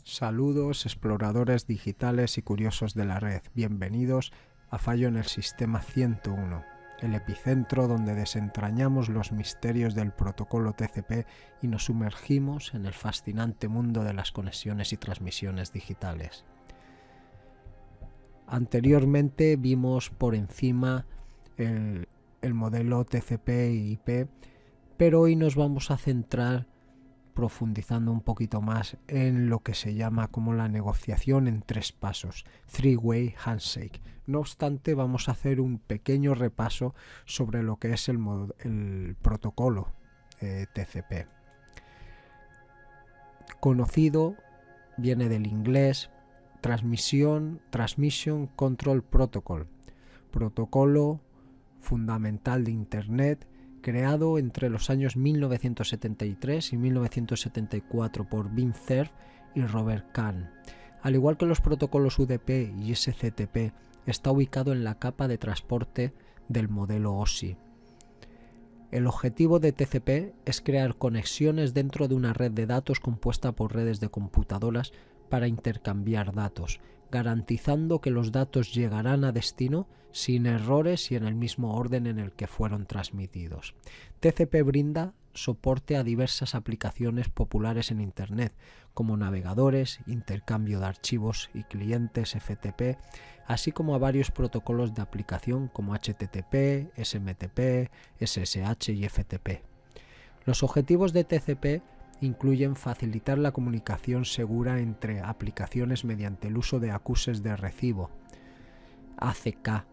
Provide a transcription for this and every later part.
Saludos, exploradores digitales y curiosos de la red. Bienvenidos a Fallo en el Sistema 101, el epicentro donde desentrañamos los misterios del protocolo TCP y nos sumergimos en el fascinante mundo de las conexiones y transmisiones digitales. Anteriormente vimos por encima el modelo TCP/IP, pero hoy nos vamos a centrar profundizando un poquito más en lo que se llama como la negociación en tres pasos, three-way handshake. No obstante, vamos a hacer un pequeño repaso sobre lo que es el protocolo TCP. Conocido, viene del inglés Transmission Control Protocol, protocolo fundamental de Internet, creado entre los años 1973 y 1974 por Vint Cerf y Robert Kahn. Al igual que los protocolos UDP y SCTP, está ubicado en la capa de transporte del modelo OSI. El objetivo de TCP es crear conexiones dentro de una red de datos compuesta por redes de computadoras para intercambiar datos, garantizando que los datos llegarán a destino sin errores y en el mismo orden en el que fueron transmitidos. TCP brinda soporte a diversas aplicaciones populares en Internet, como navegadores, intercambio de archivos y clientes FTP, así como a varios protocolos de aplicación como HTTP, SMTP, SSH y FTP. Los objetivos de TCP incluyen facilitar la comunicación segura entre aplicaciones mediante el uso de acuses de recibo, ACK,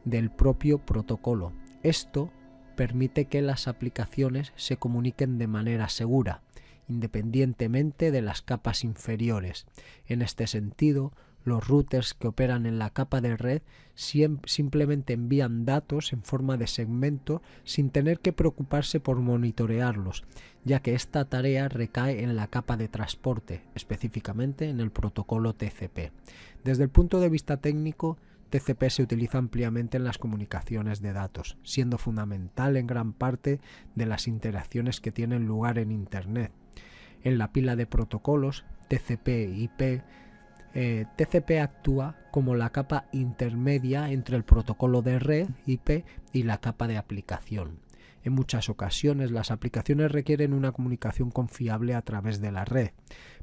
del propio protocolo. Esto permite que las aplicaciones se comuniquen de manera segura, independientemente de las capas inferiores. En este sentido, los routers que operan en la capa de red simplemente envían datos en forma de segmento sin tener que preocuparse por monitorearlos, ya que esta tarea recae en la capa de transporte, específicamente en el protocolo TCP. Desde el punto de vista técnico, TCP se utiliza ampliamente en las comunicaciones de datos, siendo fundamental en gran parte de las interacciones que tienen lugar en Internet. En la pila de protocolos TCP/IP, TCP actúa como la capa intermedia entre el protocolo de red IP y la capa de aplicación. En muchas ocasiones las aplicaciones requieren una comunicación confiable a través de la red.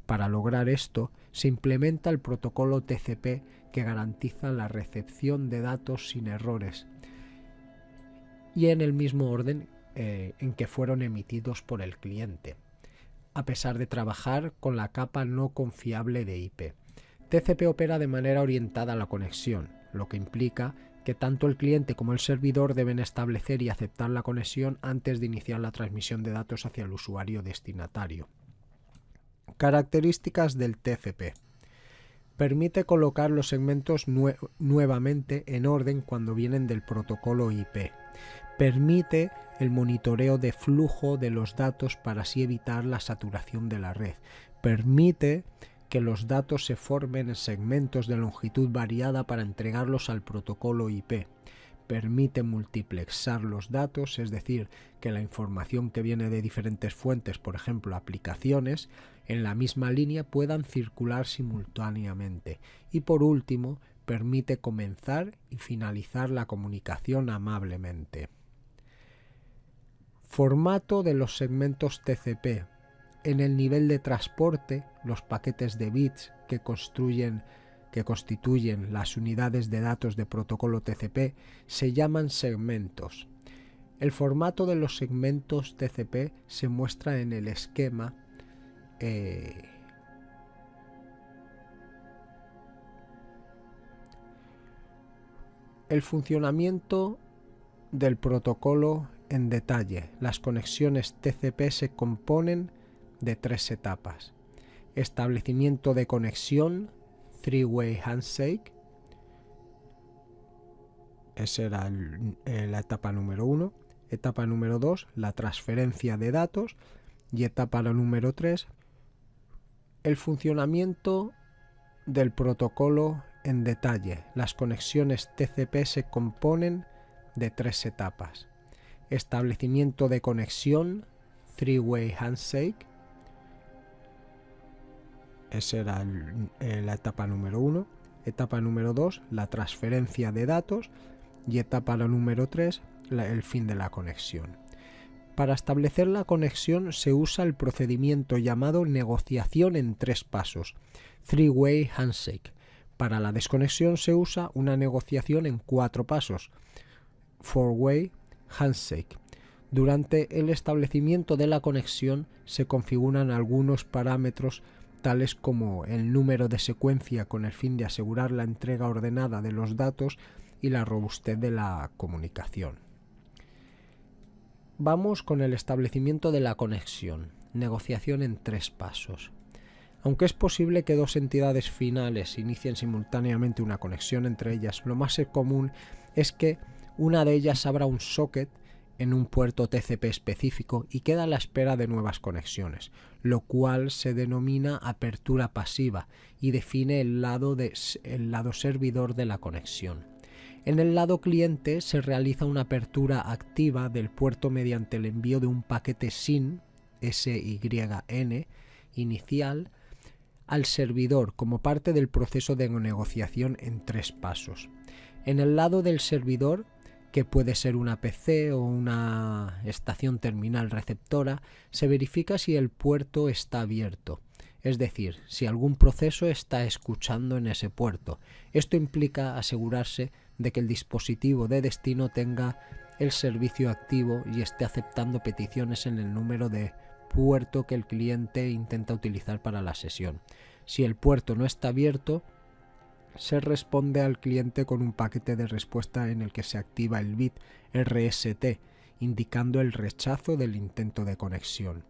Para lograr esto, se implementa el protocolo TCP que garantiza la recepción de datos sin errores y en el mismo orden en que fueron emitidos por el cliente, a pesar de trabajar con la capa no confiable de IP. TCP opera de manera orientada a la conexión, lo que implica que tanto el cliente como el servidor deben establecer y aceptar la conexión antes de iniciar la transmisión de datos hacia el usuario destinatario. Características del TCP. Permite colocar los segmentos nuevamente en orden cuando vienen del protocolo IP. Permite el monitoreo de flujo de los datos para así evitar la saturación de la red. Permite que los datos se formen en segmentos de longitud variada para entregarlos al protocolo IP. Permite multiplexar los datos, es decir, que la información que viene de diferentes fuentes, por ejemplo aplicaciones, en la misma línea puedan circular simultáneamente. Y por último, permite comenzar y finalizar la comunicación amablemente. Formato de los segmentos TCP. En el nivel de transporte, los paquetes de bits que constituyen las unidades de datos de protocolo TCP se llaman segmentos. El formato de los segmentos TCP se muestra en el esquema el funcionamiento del protocolo en detalle. Las conexiones TCP se componen de tres etapas: establecimiento de conexión, three-way handshake, esa era la etapa número 1, etapa número 2, la transferencia de datos, y etapa número 3, el funcionamiento del protocolo en detalle. Las conexiones TCP se componen de tres etapas: establecimiento de conexión, three-way handshake, Esa era la etapa número 1. Etapa número 2, la transferencia de datos. Y etapa número 3, el fin de la conexión. Para establecer la conexión se usa el procedimiento llamado negociación en 3 pasos, Three-Way Handshake. Para la desconexión se usa una negociación en 4 pasos, Four-Way Handshake. Durante el establecimiento de la conexión se configuran algunos parámetros tales como el número de secuencia con el fin de asegurar la entrega ordenada de los datos y la robustez de la comunicación. Vamos con el establecimiento de la conexión, negociación en 3 pasos. Aunque es posible que 2 entidades finales inicien simultáneamente una conexión entre ellas, lo más común es que una de ellas abra un socket en un puerto TCP específico y queda a la espera de nuevas conexiones, lo cual se denomina apertura pasiva y define el lado servidor de la conexión. En el lado cliente se realiza una apertura activa del puerto mediante el envío de un paquete SYN, SYN, inicial, al servidor como parte del proceso de negociación en 3 pasos. En el lado del servidor, que puede ser una PC o una estación terminal receptora, se verifica si el puerto está abierto, es decir, si algún proceso está escuchando en ese puerto. Esto implica asegurarse de que el dispositivo de destino tenga el servicio activo y esté aceptando peticiones en el número de puerto que el cliente intenta utilizar para la sesión. Si el puerto no está abierto, se responde al cliente con un paquete de respuesta en el que se activa el bit RST, indicando el rechazo del intento de conexión.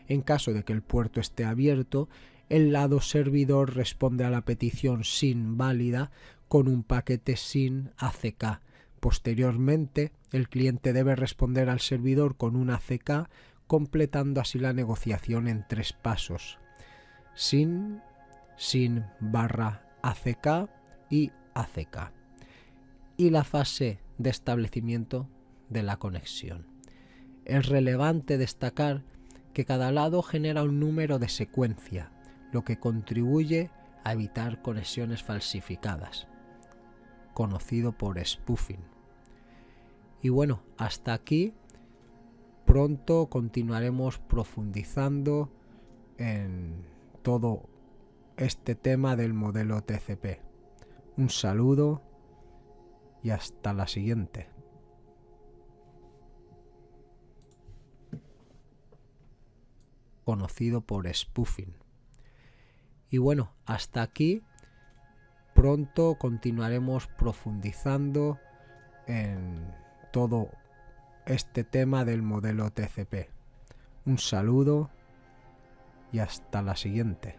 En caso de que el puerto esté abierto, el lado servidor responde a la petición SYN válida con un paquete SYN ACK. Posteriormente, el cliente debe responder al servidor con un ACK, completando así la negociación en 3 pasos: SYN, SYN/ACK y ACK. Y la fase de establecimiento de la conexión. Es relevante destacar que cada lado genera un número de secuencia, lo que contribuye a evitar conexiones falsificadas, conocido por spoofing. Y bueno, hasta aquí. Pronto continuaremos profundizando en todo este tema del modelo TCP. Un saludo y hasta la siguiente. Conocido por spoofing. Y bueno, hasta aquí. Pronto continuaremos profundizando en todo este tema del modelo TCP. Un saludo y hasta la siguiente.